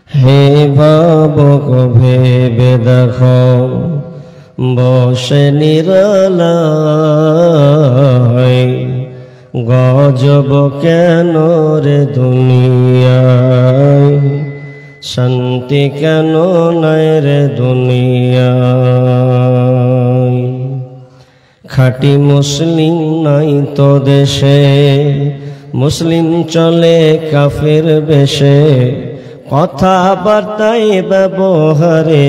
হে ভাবক ভেবে দেখো বসে নিরালায় গজব কেন রে দুনিয়ায় শান্তি কেন নাই রে দুনিয়ায় খাঁটি মুসলিম নাই তো দেশে মুসলিম চলে কাফের বেশে কথাবার্তায় ব্যবহারে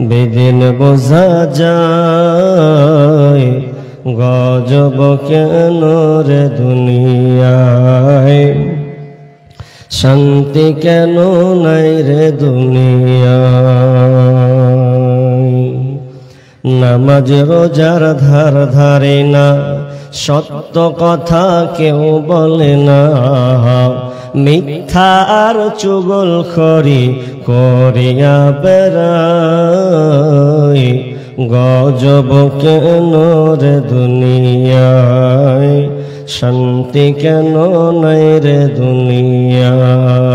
বেদিন বোঝা যায় গজব কেন রে দুনিয়ায় শান্তি কেন নাই রে দুনিয়ায় নামাজ রোজার ধার ধারে না সত্য কথা কেউ বলে না মিথ্যা আর চুগলখড়ি করিয়া বেড়ায় গজব কেন রে দুনিয়ায় শান্তি কেন নাই রে দুনিয়ায়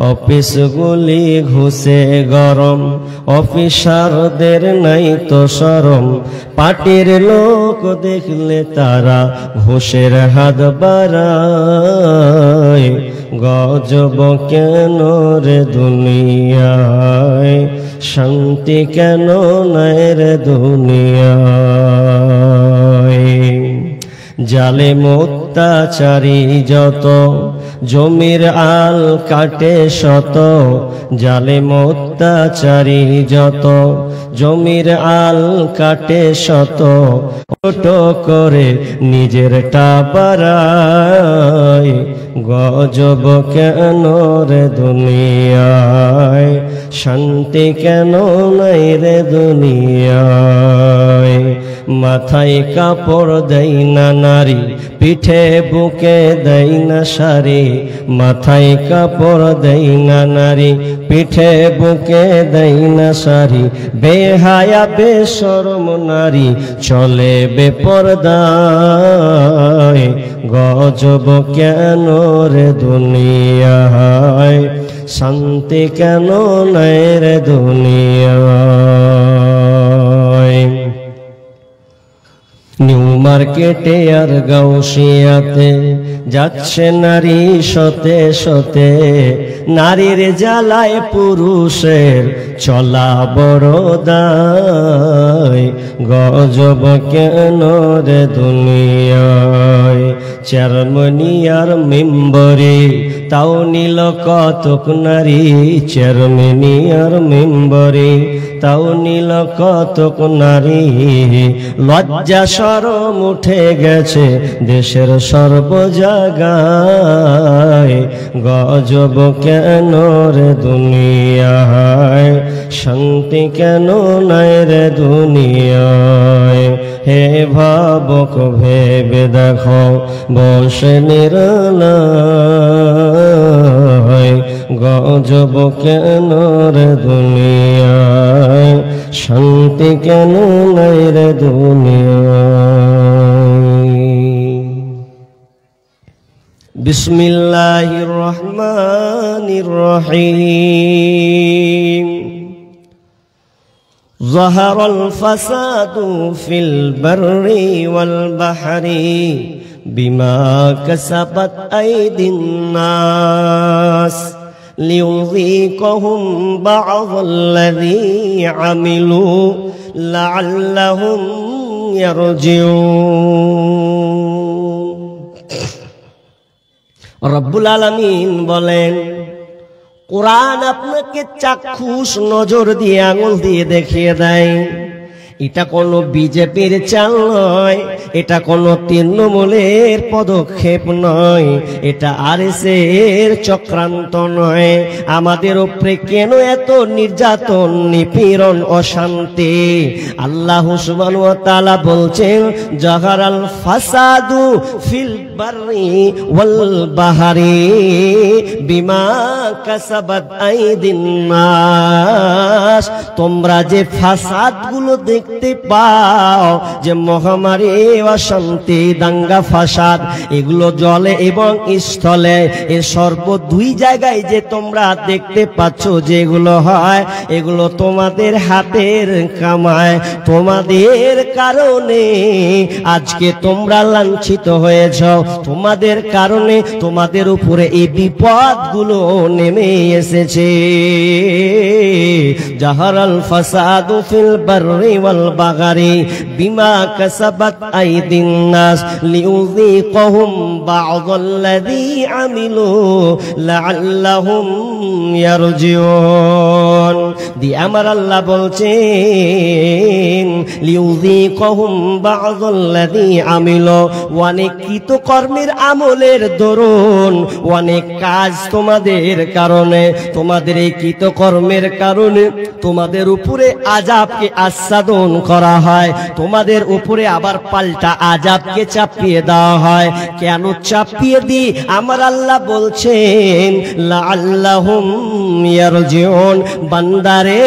অফিসগুলি ঘুষে গরম অফিসারদের নাই তো শরম পার্টির লোক দেখলে তারা ঘুষের হাত বাড়ায় গজব কেন রে দুনিয়ায় শান্তি কেন নাই রে দুনিয়ায় জালেম অত্যাচারী যত জমির আল কাটে শত জালেম অত্যাচারী যত জমির আল কাটে শত ছোট করে নিজেরটা বাড়ায় গজব কেন রে দুনিয়ায় শান্তি কেন নাই রে দুনিয়ায় মাথায় কাপড় দেয় না নারী পিঠে বুকে দেয় না শাড়ি মাথায় কাপড় দেয় না নারী পিঠে বুকে দেয় না শাড়ি বেহায়া বেশরম নারী চলে বেপরদায় গজব কেন রে দুনিয়ায় শান্তি কেন নাই রে দুনিয়ায় নিউ মার্কেটে আর গাউসিয়াতে যাচ্ছে নারী শতে শতে নারীর জ্বালায় পুরুষের চলা বড় দায় গজব কেন রে দুনিয়ায় চেয়ারম্যানি আর মেম্বরে তাও নিল কতক নারী চেয়ারম্যানি আর মেম্বরে তাও নিল কতক নারী লজ্জা শরম উঠে গেছে দেশের সর্ব জায়গায় গজব কেন রে দুনিয়ায় শান্তি কেন নাই রে দুনিয়ায় হে ভাবক ভেবে দেখো বসে নিরালায় গজব কেন রে দুনিয়ায় শান্তি কেন নাই রে দুনিয়ায় বিসমিল্লাহির রহমানির রহিম ظهر الفساد في البر والبحر بما كسبت أيدي الناس ليذيقهم بعض الذي عملوا لعلهم يرجعون رب العالمين বলেন কোরআন আপনাকে চাক্ষুষ নজর দিয়ে আঙুল দিয়ে দেখিয়ে দেয় এটা কোনো বিজেপির চাল নয় এটা কোনো তৃণমূলের পদক্ষেপ নয় এটা আরএসএর চক্রান্ত নয় আমাদের উপরে কেন এত নির্যাতন নিপীড়ন অশান্তি আল্লাহ সুবহানাহু ওয়া তাআলা বলছেন জাহারাল ফাসাদু ফিল বাররি ওয়াল বাহরি বিমা কাসাবাত আইদিন নাস তোমরা যে ফাসাদ গুলো দেখতে পাও যে মহামারী, অশান্তি, দাঙ্গা ফাসাদ এগুলো জলে এবং স্থলে, এ সর্ব দুই জায়গায় যে তোমরা দেখতে পাচ্ছ যেগুলো হয়, এগুলো তোমাদের হাতের কামায়। তোমাদের কারণে আজকে তোমরা লাঞ্ছিত হয়েছ, তোমাদের কারণে তোমাদের উপরে এই বিপদগুলো নেমে এসেছে। জাহারাল ফাসাদু ফিল বাররি ওয়াল বাগরি বিমা কাসাবাত আইদিন নাস লিউযীকাহুম বা'দাল্লাযী আমিলু লাআল্লাহুম ইয়ারজিউন। দি আমার আল্লাহ বলছেন লিউযীকাহুম বা'দাল্লাযী আমিলু, অনেক কৃতকর্মের আমলের দরুন, অনেক কাজ তোমাদের কারণে, তোমাদের এই কৃতকর্মের কারণে তোমাদের উপরে আযাবকে আস্বাদন করা হয়, তোমাদের উপরে আবার পাল্টা আযাবকে চাপিয়ে দেওয়া হয়। কেন চাপিয়ে দিই? আমার আল্লাহ বলছেন লাআল্লাহুম ইয়ারজিউন, বান্দারে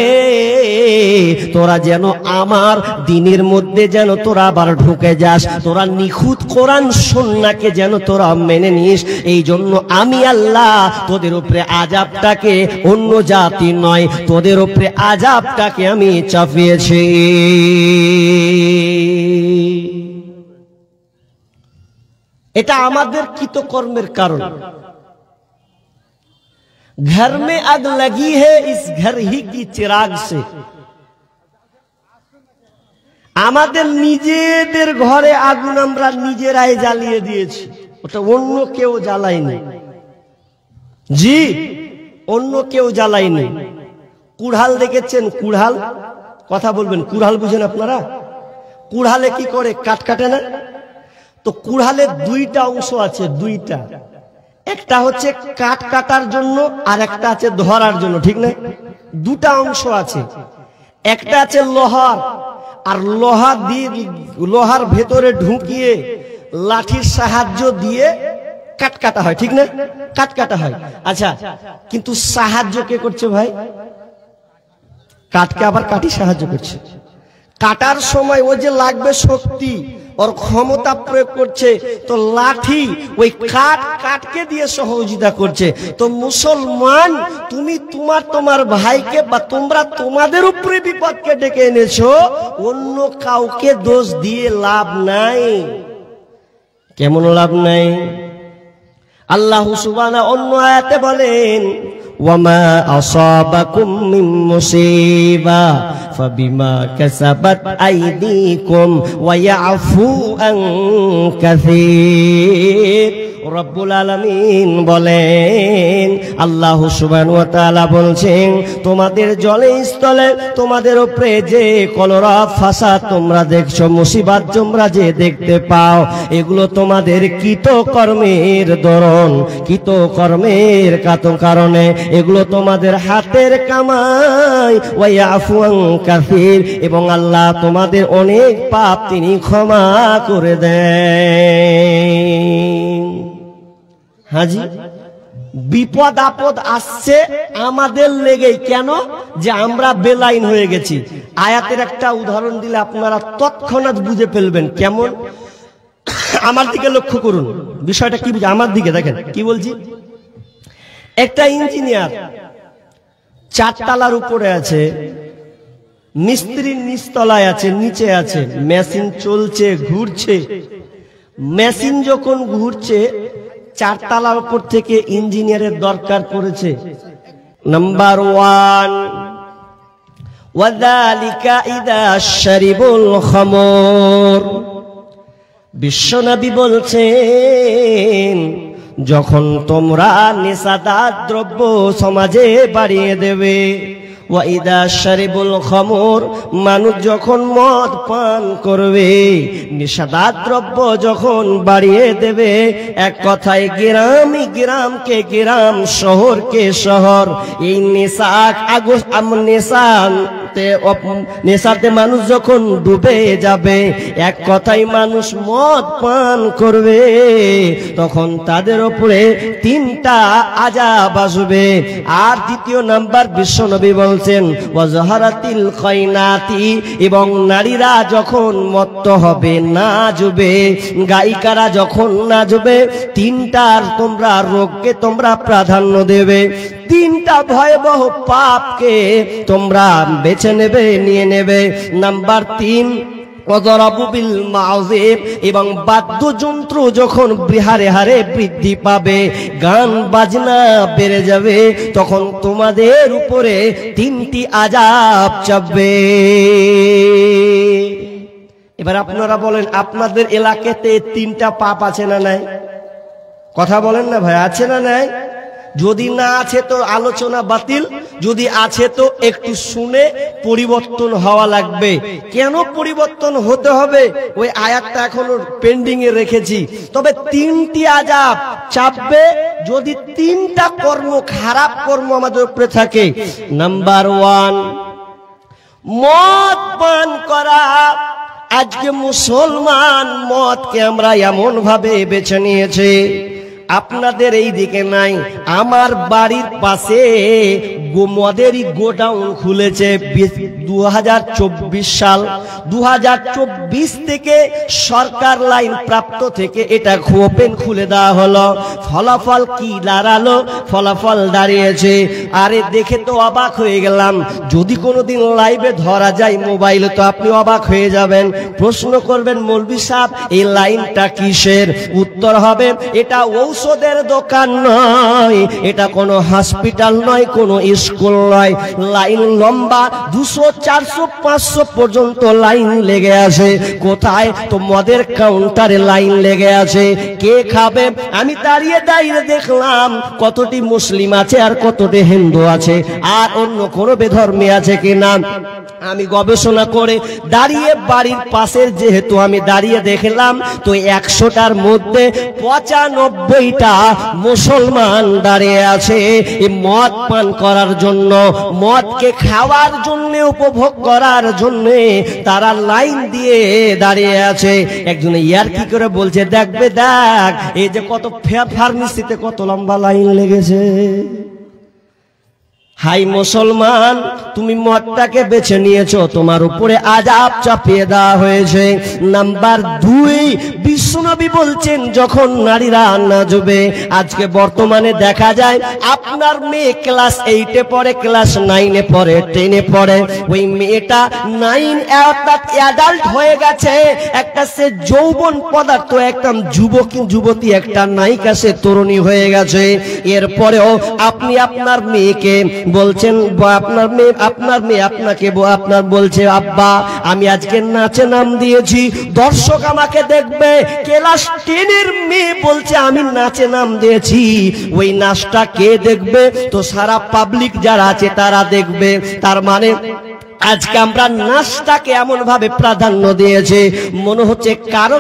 তোরা যেন আমার দ্বীনের মধ্যে যেন তোরা আবার ঢুকে যাস, তোরা নিখুঁত কোরআন সুন্নাহকে যেন তোরা মেনে নিস। এই জন্য আমি আল্লাহ তোদের উপরে আযাবটাকে, অন্য জাতি নয়, তোদের উপরে আযাবটাকে আমি চাপিয়েছি। এটা আমাদের কৃতকর্মের কারণ। घर में आग लगी है इस घर ही की चिराग से, আমাদের নিজেদের ঘরে আগুন আমরা নিজেরাই জ্বালিয়ে দিয়েছি, ওটা অন্য কেউ জ্বালায়নি। জি, অন্য কেউ জ্বালায়নি। কুড়াল দেখেছেন? কুড়াল, কথা বলবেন, কুড়াল বুঝেন আপনারা? কুড়ালে কি করে? কাঠ কাটে না? তো কুড়ালের দুইটা অংশ আছে, দুইটা, একটা হচ্ছে কাঠ কাটার জন্য আর একটা আছে ধরার জন্য, ঠিক না? দুটা অংশ আছে, একটা আছে লোহার, আর লোহা দিয়ে লোহার ভেতরে ঢুকিয়ে লাঠির সাহায্য দিয়ে কাট কাটা হয়, ঠিক না? কাট কাটা হয়। আচ্ছা, কিন্তু সাহায্য কে করছে ভাই? কাঠকে আবার কাটি সাহায্য করছে। কাটার সময় ও যে লাগবে শক্তি, ওর ক্ষমতা প্রয়োগ করছে, তো লাঠি ওই কাঠকে দিয়ে সহযোগিতা করছে। তো মুসলমান, তুমি তোমার ভাইকে বা তোমরা তোমাদের উপরে বিপদকে ডেকে এনেছো, অন্য কাউকে দোষ দিয়ে লাভ নাই। কেমন লাভ নাই? আল্লাহ সুবহানাহু অন্য আয়াতে বলেন ওয়ামা আসাবাকুম মিন মুসিবা ফাবিমা কাসাবাত আইদিকুম ওয়া ইয়াফু আন কাসীর। রব্বুল আলামিন বলেন, আল্লাহ সুবহানাহু ওয়া তাআলা বলছেন, তোমাদের জলে স্থলে তোমাদের উপরে যে কলরা ফাসাদ তোমরা দেখছো, মুসিবত তোমরা যে দেখতে পাও, এগুলো তোমাদের কৃতকর্মের দরুন, কৃতকর্মের কারণে, এগুলো তোমাদের হাতের কামাই। ওয়া ইয়াফু আন কাসীর, এবং আল্লাহ তোমাদের অনেক পাপ তিনি ক্ষমা করে দেন। হাজি, বিপদ আপদ আসছে আমাদের লেগেই। কেন? যে আমরা বেলাইন হয়ে গেছি। আয়াতের একটা উদাহরণ দিলে আপনারা তৎক্ষণাৎ বুঝে ফেলবেন। কেমন? আমার দিকে লক্ষ্য করুন, বিষয়টা কি বুঝে? আমার দিকে দেখেন কি বলছি। একটা ইঞ্জিনিয়ার 4 তলার উপরে আছে, মিস্ত্রি নিচতলায় আছে, নিচে আছে, মেশিন চলছে, ঘুরছে। মেশিন যখন ঘুরছে, 4 তলার উপর থেকে ইঞ্জিনিয়ারের দরকার পড়েছে নাম্বার 1, ওয়াযালিকা ইযা শারিবুল খামর। বিশ্বনবী বলছেন, যখন তোমরা নেশাদার দ্রব্য সমাজে বাড়িয়ে দেবে, ওয়া ইযা শারিবুল খামর, মানুষ যখন মদ পান করবে, নেশাদার দ্রব্য যখন বাড়িয়ে দেবে, এক কথায় গ্রামকে গ্রাম, শহরকে শহর, এই নেশা নেশাতে মানুষ যখন ডুবে যাবে, এক কথাই মানুষ মদ পান করবে, তখন তাদের উপরে 3টা আযাব আসবে। আর দ্বিতীয় নাম্বার বিশ্বনবী বলছেন ওয়াজহারাতিল খায়নাতি, এবং নারীরা যখন মত্ত হবে, নাচবে, গায়িকারা যখন নাচবে, 3টার তোমরা রোগকে তোমরা প্রাধান্য দেবে, 3টা ভয়াবহ পাপকে তোমরা বেছে নেবে, নিয়ে নেবে। নাম্বার 3 ওয়াদরাবুবিল মাউযিব, এবং বাদ্যযন্ত্র যখন হারে হারে বৃদ্ধি পাবে, গান বাজনা বেড়ে যাবে, তখন তোমাদের উপরে 3টি আযাব চাপবে। এবার আপনারা বলেন, আপনাদের এলাকাতে 3টা পাপ আছে না নাই? কথা বলেন না ভাই, আছে না নাই? যদি না আছে তো আলোচনা বাতিল, যদি আছে তো একটু শুনে পরিবর্তন হওয়া লাগবে। কেন পরিবর্তন হতে হবে ওই আয়াতটা এখনো পেন্ডিং এ রেখেছি। তবে 3টি আযাব চাপবে যদি 3টা কর্ম, খারাপ কর্ম আমাদের উপরে থাকে। নাম্বার 1, মদ পান করা। আজকে মুসলমান মদকে আমরা এমন ভাবে বেছে নিয়েছে, আপনাদের এই দিকে নাই, আমার বাড়ির পাশে মদেরই গোডাউন খুলেছে। 2024 সাল, 2024 থেকে সরকার লাইন প্রাপ্ত থেকে এটা ওপেন খুলে দেওয়া হলো। ফলাফল কি দাঁড়ালো? ফলাফল দাঁড়িয়েছে, আরে দেখে তো অবাক হয়ে গেলাম। যদি কোনোদিন লাইভে ধরা যায় মোবাইলে, তো আপনি অবাক হয়ে যাবেন। প্রশ্ন করবেন, মৌলভী সাহেব এই লাইনটা কিসের? উত্তর হবে, এটা ঔষধের দোকান নয়, এটা কোনো হসপিটাল নয়, কোনো স্কুল নয়। লাইন লম্বা, 200, 400, 500 পর্যন্ত লাইন লেগে আছে। কোথায়? তো মদের কাউন্টারে লাইন লেগে আছে। কে খাবে? আমি দাঁড়িয়ে দাঁড়িয়ে দেখলাম কতটি মুসলিম আছে আর কতটি হিন্দু আছে, আর অন্য কোনো বেধর্মী আছে কিনা। আমি গবেষণা করে দাঁড়িয়ে বাড়ির পাশের, যেহেতু আমি দাঁড়িয়ে দেখলাম, তো 100টার মধ্যে 95টা মুসলমান দাঁড়িয়ে আছে এই মদ পান করার জন্য, মদকে খাওয়ার জন্য, উপভোগ করার জন্য তারা লাইন দিয়ে দাঁড়িয়ে আছে। একজন ইয়ার কি করে বলছে, দেখবে দেখ এই যে কত ফার্মেসিতে কত লম্বা লাইন লেগেছে। হাই মুসলমান, তুমি মদটাকে বেছে নিয়েছো, তোমার উপরে আযাব চাপিয়ে দেওয়া হয়েছে। নাম্বার 2, বিশ্বনবী বলছেন যখন নারীরা নাচবে, আজকে বর্তমানে দেখা যায় আপনার মেয়ে ক্লাস 8-এ পড়ে, ক্লাস 9-এ পড়ে, 10-এ পড়ে, ওই মেয়েটা 9 অর্থাৎ অ্যাডাল্ট হয়ে গেছে, একটা সে যৌবন পদার্থ, একটা যুবক যুবতী, একটা নায়িকা, সে তরুণী হয়ে গেছে। এরপরেও আপনি আপনার মেয়েকে বলছেন, আপনার মেয়ে আপনাকে আপনার বলছে, আব্বা আমি আজকে নাচে নাম দিয়েছি, দর্শক আমাকে দেখবে। ক্লাস 10-এর মেয়ে বলছে আমি নাচে নাম দিয়েছি, ওই নাচটা কে দেখবে? তো সারা পাবলিক যারা আছে তারা দেখবে। তার মানে আজকে আমরা নাচটাকে এমন ভাবে প্রাধান্য দিয়েছে, মনে হচ্ছে কারো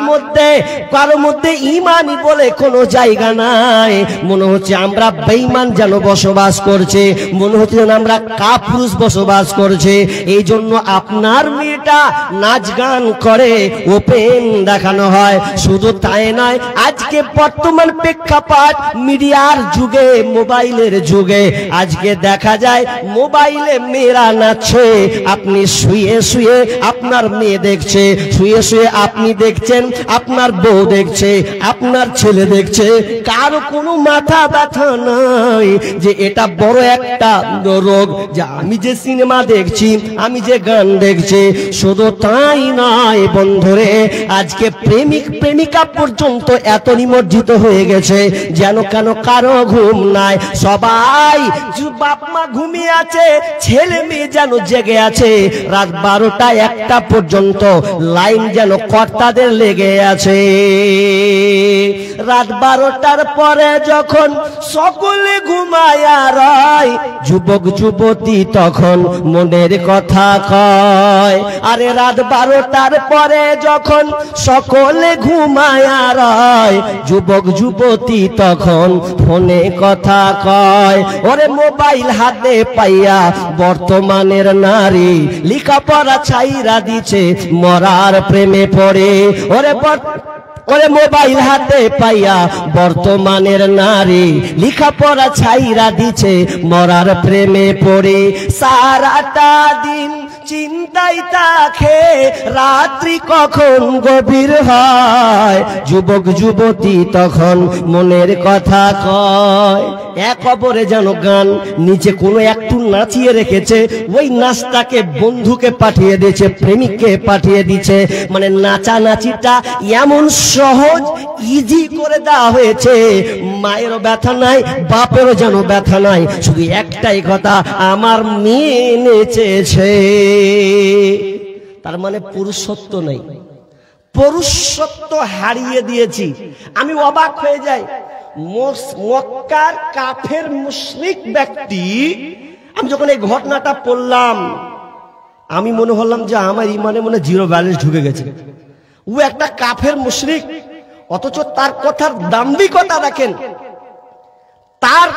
মধ্যে ঈমানই বলে কোনো জায়গা নাই, মনে হচ্ছে আমরা বেঈমান যেন বসবাস করছে, মনে হচ্ছে যেন আমরা কাপুরুষ বসবাস করছে। এই জন্য আপনার মেয়েটা নাচ গান করে, ওপেন দেখানো হয়। শুধু তাই নয়, আজকে বর্তমান প্রেক্ষাপট মিডিয়ার যুগে, মোবাইলের যুগে, আজকে দেখা যায় মোবাইলে মেয়েরা নাচছে, আপনি শুয়ে শুয়ে আপনার মেয়ে দেখছে, শুয়ে শুয়ে আপনি দেখছেন, আপনার বউ দেখছে, আপনার ছেলে দেখছে, কারো কোনো মাথা ব্যথা নাই যে এটা বড় একটা রোগ, যে আমি যে সিনেমা দেখছি, আমি যে গান দেখছি। শুধু তাই নয় বন্ধুরে, আজকে প্রেমিক প্রেমিকা পর্যন্ত এত নিমজ্জিত হয়ে গেছে যেন কেন কারো ঘুম নাই, সবাই বাপ মা ঘুমিয়ে আছে, ছেলে মেয়ে যেন জেগে আছে, রাত 12টা 1টা পর্যন্ত লাইন যেন কর্তাদের লেগে আছে। রাত 12টার পরে যখন সকলে ঘুমায়া রয়, যুবক যুবতী তখন মনের কথা কয়। আরে রাত 12টার পরে যখন সকলে ঘুমায়া রয়, যুবক যুবতী তখন ফোনে কথা কয়। ওরে মোবাইল হাতে পাইয়া বর্তমানের নারী নারী লেখাপড়া ছাইরা দিছে মরার প্রেমে পড়ে। ওরে মোবাইল হাতে পাইয়া বর্তমানের নারী লেখাপড়া ছাইরা দিছে মরার প্রেমে পড়ে। সারাটা দিন চিন্তায় থাকে রাত্রি কখন গভীর হয়, যুবক যুবতী তখন মনের কথা কয়। এক অপরে যেন গান নিচে কোনো একটু নাচিয়ে রেখেছে, ওই নাচটাকে বন্ধুকে পাঠিয়ে দিয়েছে, প্রেমিককে পাঠিয়ে দিচ্ছে। মানে নাচানাচিটা এমন সহজ ইজি করে দেওয়া হয়েছে, মায়েরও ব্যথা নাই, বাপেরও যেন ব্যথা নাই, শুধু একটাই কথা, আমার মেয়ে নেচেছে। তার মানে পুরুষত্ব নেই, পুরুষত্ব হারিয়ে দিয়েছি। আমি অবাক হয়ে যাই, মক্কার কাফের মুশরিক ব্যক্তি, আমি যখন এই ঘটনাটা পড়লাম আমি মনে হলাম যে আমার ইমানে মনে জিরো ব্যালেন্স ঢুকে গেছে। ও একটা কাফের মুশরিক, অথচ তার কথার দাম্ভিকতা দেখেন, তার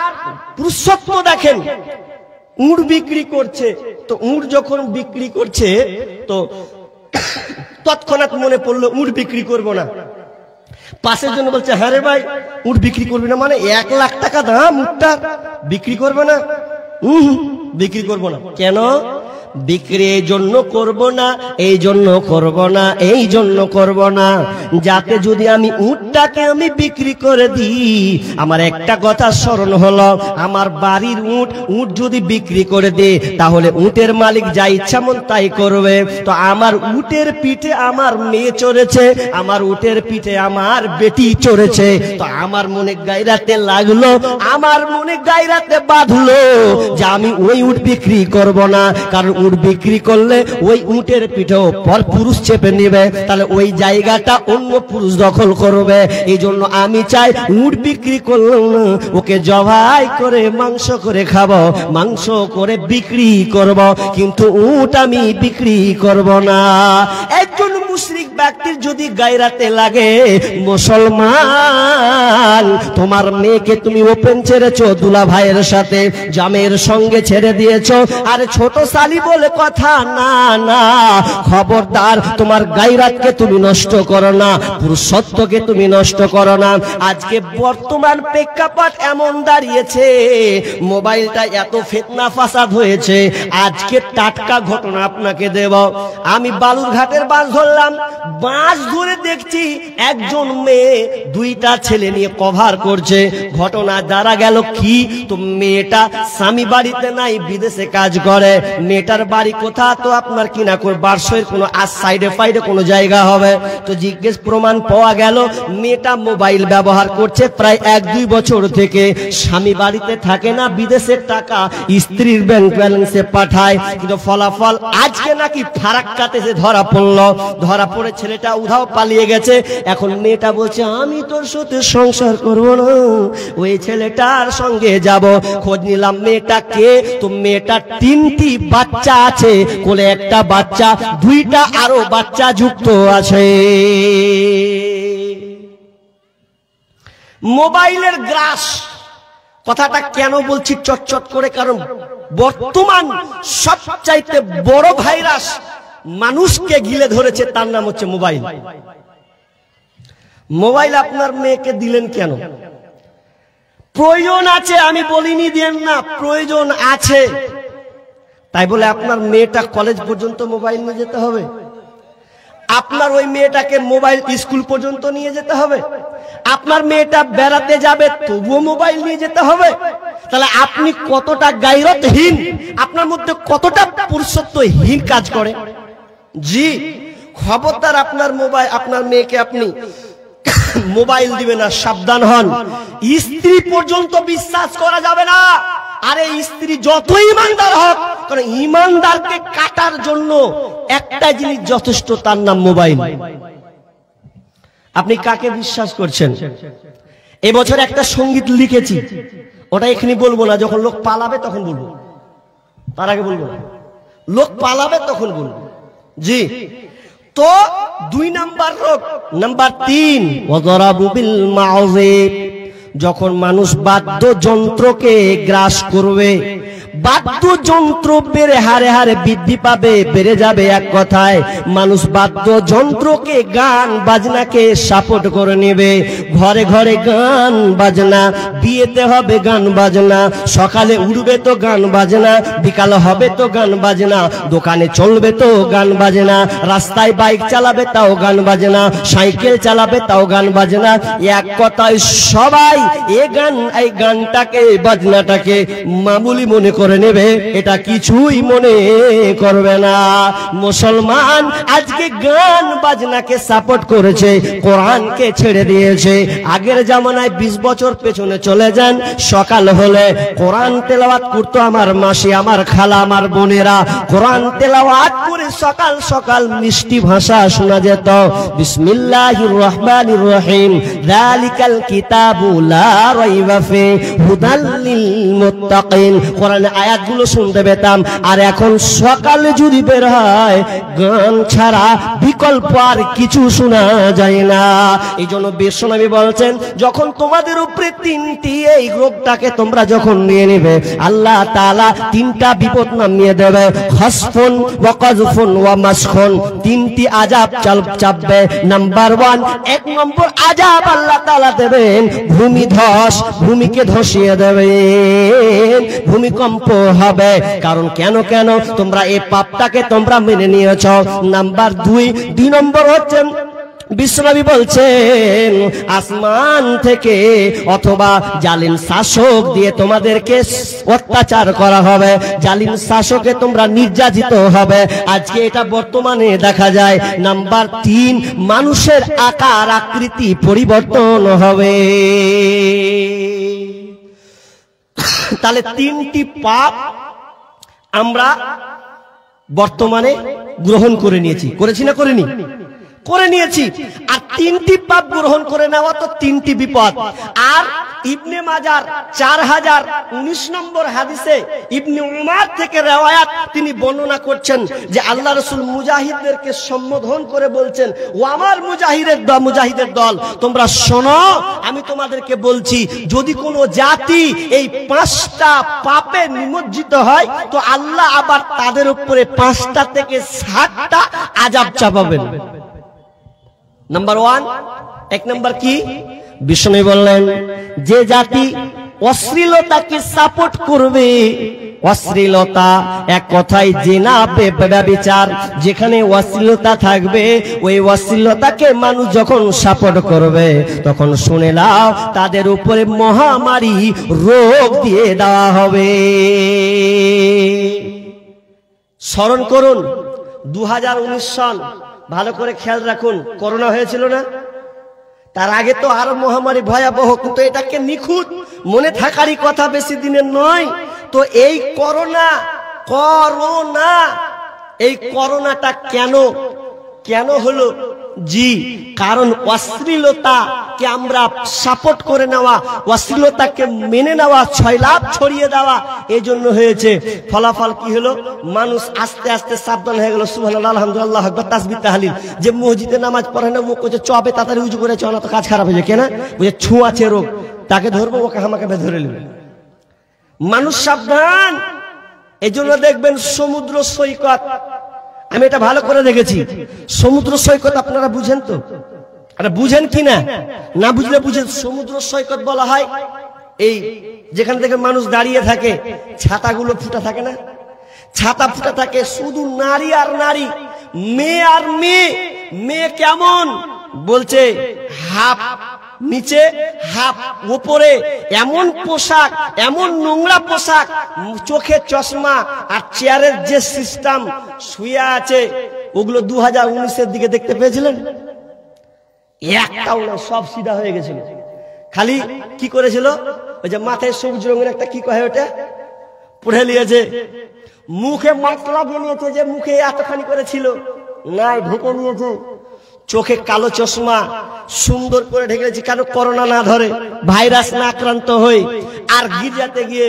পুরুষত্ব দেখেন। উট বিক্রি করছে, তো উট যখন বিক্রি করছে তো তৎক্ষণাৎ মনে পড়লো উট বিক্রি করব না। পাশের জন্য বলছে, হ্যাঁ রে ভাই উট বিক্রি করবি না? মানে 1 লাখ টাকা দাম উটটা, বিক্রি করবে না? বিক্রি করব না। কেন বিক্রি? এই জন্য করব না, এই জন্য করব না, এই জন্য করব না, যাতে যদি আমি উটটাকে আমি বিক্রি করে দিই, আমার একটা কথা স্মরণ হলো, আমার বাড়ির উট যদি বিক্রি করে দিই তাহলে উটের মালিক যা ইচ্ছা মন তাই করবে। তো আমার উটের পিঠে আমার মেয়ে চড়েছে, আমার উটের পিঠে আমার বেটি চড়েছে, তো আমার মনে গায়রাতে লাগলো, আমার মনে গায়রাতে বাঁধলো যে আমি ওই উট বিক্রি করব না। কারণ উট বিক্রি করলে ওই উটের পিঠেও পর পুরুষ চেপে নেবে, তাহলে ওই জায়গাটা অন্য পুরুষ দখল করবে। এই জন্য আমি চাই উট বিক্রি করলাম না, ওকে জবাই করে মাংস করে খাবো, মাংস করে বিক্রি করব, কিন্তু উট আমি বিক্রি করব না। একজন মুশরিক ব্যক্তির যদি গায়রাতে লাগে, মুসলমান তোমার মেয়েকে তুমি ওপেন ছেড়েছো দুলা ভাইয়ের সাথে, জামের সঙ্গে ছেড়ে দিয়েছো, আর ছোট শালি বলে কথা না, না খবরদার, তোমার গায়রাতকে তুমি নষ্ট করো না, পুরুষত্বকে তুমি নষ্ট করো না। আজকে বর্তমান প্রেক্ষাপট এমন দাঁড়িয়েছে, মোবাইলটা এত ফিতনা ফাসাদ হয়েছে। আজকে টাটকা ঘটনা আপনাকে দেব। আমি বালুরঘাটের বাস ধরলাম, বাস ধরে দেখছি একজন মেয়ে 2টা ছেলে নিয়ে কভার করছে। ঘটনা জানা গেল কি, তো মেয়েটা স্বামী বাড়িতে নাই, বিদেশে কাজ করে। মেয়েটার বাড়ি কোথা, তো আপনার কিনা করে বারসয়ের কোনো সাইডে ফাইডে কোনো জায়গা হবে। তো জিজ্ঞেস প্রমাণ পাওয়া গেল মেয়েটা মোবাইল ব্যবহার করছে প্রায় 1-2 বছর থেকে। স্বামী বাড়িতে থাকে না, বিদেশের টাকা স্ত্রীর ব্যাংক ব্যালেন্সে পাঠায়। কিন্তু ফলাফল আজকে নাকি ফারাক্কাতে যে ধরা পড়লো, ধরা পড়ে ছেলেটা উধাও পালিয়ে গেছে। এখন মেয়েটা বলছে আমি তোর সাথে সংসার করব না, ওই ছেলেটার সঙ্গে যাব। খোঁজ নিলাম মেয়েটা কে, তো মেয়েটা 3টি বাচ্চা আছে, কোলে একটা বাচ্চা, 2টা আরো বাচ্চা যুক্ত আছে। মোবাইলের গ্রাস কথাটা কেন বলছি চটচট করে, কারণ বর্তমান সবচাইতে বড় ভাইরাস মানুষকে ঘিরে ধরেছে, তার নাম হচ্ছে মোবাইল। মোবাইল আপনার মেয়েকে দিলেন কেন? প্রয়োজন আছে, আমি বলিনি দেন না, প্রয়োজন আছে। তাই বলে আপনার মেয়েটা কলেজ পর্যন্ত মোবাইল নিয়ে যেতে হবে? আপনার ওই মেয়েটাকে মোবাইল স্কুল পর্যন্ত নিয়ে যেতে হবে? আপনার মেয়েটা বেড়াতে যাবে তবুও মোবাইল নিয়ে যেতে হবে? তাহলে আপনি কতটা গায়রতহীন, আপনার মধ্যে কতটা পুরুষত্বহীন কাজ করে। জি খবরদার, আপনার মেয়েকে আপনি মোবাইল দিবে না, সাবধান হন। স্ত্রী পর্যন্ত বিশ্বাস করা যাবে না। আরে স্ত্রী যতই ইমানদার হোক, কারণ ইমানদারকে কাটার জন্য একটা জিনিস যথেষ্ট, তার নাম মোবাইল। আপনি কাকে বিশ্বাস করছেন? এবছর একটা সঙ্গীত লিখেছি, ওটা এখানে বলবো না, যখন লোক পালাবে তখন বলবো, তার আগে বলবো না। লোক পালাবে তখন বলবো। জি, তো 2 নাম্বার রোগ। নাম্বার 3, ওয়াযরাবু বিল মাউযিব। যখন মানুষ বাদ্যযন্ত্রকে গ্রাস করবে, বাদ্যযন্ত্র বেড়ে হারে হারে বৃদ্ধি পাবে, বেড়ে যাবে। এক কথায় মানুষ বাদ্যযন্ত্রকে, গান বাজনাকে সাপোর্ট করে নেবে। ঘরে ঘরে গান বাজনা, বিয়েতে হবে গান বাজনা, সকালে উঠবে তো গান বাজনা, বিকালে হবে তো গান বাজনা, দোকানে চলবে তো গান বাজনা, রাস্তায় বাইক চালাবে তাও গান বাজনা, সাইকেল চালাবে তাও গান বাজনা। এক কথায় সবাই এই গানটাকে, বাজনাটাকে মামুলি মনে করে নেবে, এটা কিছুই মনে করবে না। মুসলমান আজকে গান বাজনাকে সাপোর্ট করেছে, কোরআনকে ছেড়ে দিয়েছে। আগের জামানায় 20 বছর পেছনে চলে যান, সকাল হলে কোরআন তেলাওয়াত করতো আমার মাসি, আমার খালা, আমার বোনেরা। কোরআন তেলাওয়াত করে সকাল সকাল মিষ্টি ভাষা শোনা যেত। বিসমিল্লাহির রহমানির রহিম, যালিকাল কিতাবু লা রাইবা ফি হুদাল লিল মুত্তাকিন। কোরআনের আয়াতগুলো শুনতে পেতাম। আর এখন সকালে যদি বের হয়, গান ছাড়া বিকল্প আর কিছু শোনা যায় না। এই জন্য বিশ্বনবী বলছেন, যখন তোমাদের উপরে তিনটি এই রোগটাকে তোমরা যখন নিয়ে নেবে, আল্লাহ তাআলা তিনটা বিপদ নামিয়ে দেবে। খাসফুন ওয়া কাযফুন ওয়া মাসখুন, তিনটি আযাব চাপবে। নাম্বার 1, 1 নম্বর আযাব আল্লাহ তাআলা দেবেন ভূমিধস, ভূমিকে ধসিয়ে দেবেন, ভূমিকম্প হবে। কারণ কেন তোমরা এই পাপটাকে তোমরা মেনে নিয়েছ। নাম্বার 2 নম্বর হচ্ছে বিশ্বনবী বলছেন, আসমান থেকে অথবা জালিম শাসক দিয়ে তোমাদেরকে অত্যাচার করা হবে, জালিম শাসকে তোমরা নির্যাতিত হবে। আজকে এটা বর্তমানে দেখা যায়। নাম্বার 3, মানুষের আকার আকৃতি পরিবর্তন হবে। তাহলে 3টি পাপ আমরা বর্তমানে গ্রহণ করে নিয়েছি। করেছি না করিনি? করে নিয়েছি। আর 3টি পাপ গ্রহণ করে নেওয়া তো 3টি বিপদ। আর ইবনে মাজার 4019 নম্বর হাদিসে ইবনে উমার থেকে রিওয়ায়াত, তিনি বর্ণনা করছেন যে আল্লাহ রাসূল মুজাহিদদেরকে সম্বোধন করে বলছেন, ও আমার মুজাহিদের দল, তোমরা শোনো, আমি তোমাদেরকে বলছি, যদি কোনো জাতি এই 5টা পাপে নিমজ্জিত হয়, তো আল্লাহ আবার তাদের উপরে 5টা থেকে 60টা আযাব চাপাবেন। নাম্বার 1 নম্বর কি? বিষ্ণু বললেন, যে জাতি অশ্লীলতাকে সাপোর্ট করবে, অশ্লীলতা এক কথায় জিনা, ব্যভিচার, যেখানে অশ্লীলতা থাকবে, ওই অশ্লীলতাকে মানুষ যখন সাপোর্ট করবে, তখন শুনে নাও তাদের উপরে মহামারী রোগ দিয়ে দেওয়া হবে। স্মরণ করুন 2019 সাল, ভালো করে খেয়াল রাখুন, করোনা হয়েছিল না? তার আগে তো আরো মহামারী ভয়াবহ, কিন্তু এটাকে নিখুঁত মনে থাকারই কথা, বেশি দিনের নয়। তো এই করোনাটা কেন হলো? জি, কারণ অশ্লীলতাকে আমরা সাপোর্ট করে নেওয়া, অশ্লীলতাকে মেনে নেওয়া, ছয়লাভ ছড়িয়ে দেওয়া, এই জন্য হয়েছে। ফলাফল কি হলো? মানুষ আস্তে আস্তে সাবধান হয়ে গেল। সুবহানাল্লাহ, আলহামদুলিল্লাহ, আকবার, তাসবিহ, তাহলিল। যে মসজিদে নামাজ পড়ে না, মুখ করছে চবে তাড়াতাড়ি উজু করে চলা, তো কাজ খারাপ হয়েছে। কেন? বুঝে ছুঁয়াছে রোগ, তাকে ধরবো, ওকে আমাকে ধরে নেবে। মানুষ সাবধান। এই জন্য দেখবেন সমুদ্র সৈকত, আমি এটা ভালো করে দেখেছি, সমুদ্র সৈকত আপনারা বুঝেন তো? আরে বুঝেন কি না? না বুঝলে বুঝেন। সমুদ্র সৈকত বলা হয় এই যেখানে থেকে মানুষ দাঁড়িয়ে থাকে, ছাতাগুলো ফুটা থাকে না, ছাতা ফুটা থাকে, শুধু নারী আর নারী, মেয়ে আর মেয়ে। মেয়ে কেমন? বলছে হাফ নিচে, হাফ উপরে, এমন পোশাক, এমন নোংরা পোশাক, চোখে চশমা, আর চেয়ারের যে সিস্টেম শুয়ে আছে, ওগুলো 2019-এর দিকে দেখতে পেয়েছিলেন? একটাও না, সব সিধা হয়ে গেছিল। খালি কি করেছিল? ওই যে মাথায় সবুজ রঙের একটা কি কয় ওটা পড়ে নিয়েছে, মুখে মশলা দিয়ে নিয়েছে, যে মুখে এতখানি করেছিল নাই, ঢেকে নিয়েছে, চোখে কালো চশমা সুন্দর করে ঢেকেছে, কেন? করোনা না ধরে, ভাইরাস না আক্রান্ত হয়ে। আর গির্জাতে গিয়ে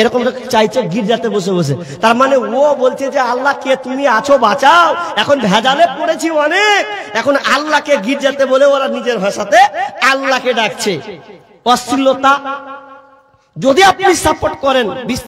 এরকম চাইছে গির্জাতে বসে বসে। তার মানে ও বলছে যে আল্লাহ কে তুমি আছো, বাঁচাও। এখন ভেজালে পড়েছি অনেক, এখন আল্লাহকে গির্জাতে বলে ওরা নিজের ভাষাতে আল্লাহকে ডাকছে। অশ্লীলতা যদি আপনি সাপোর্ট করেন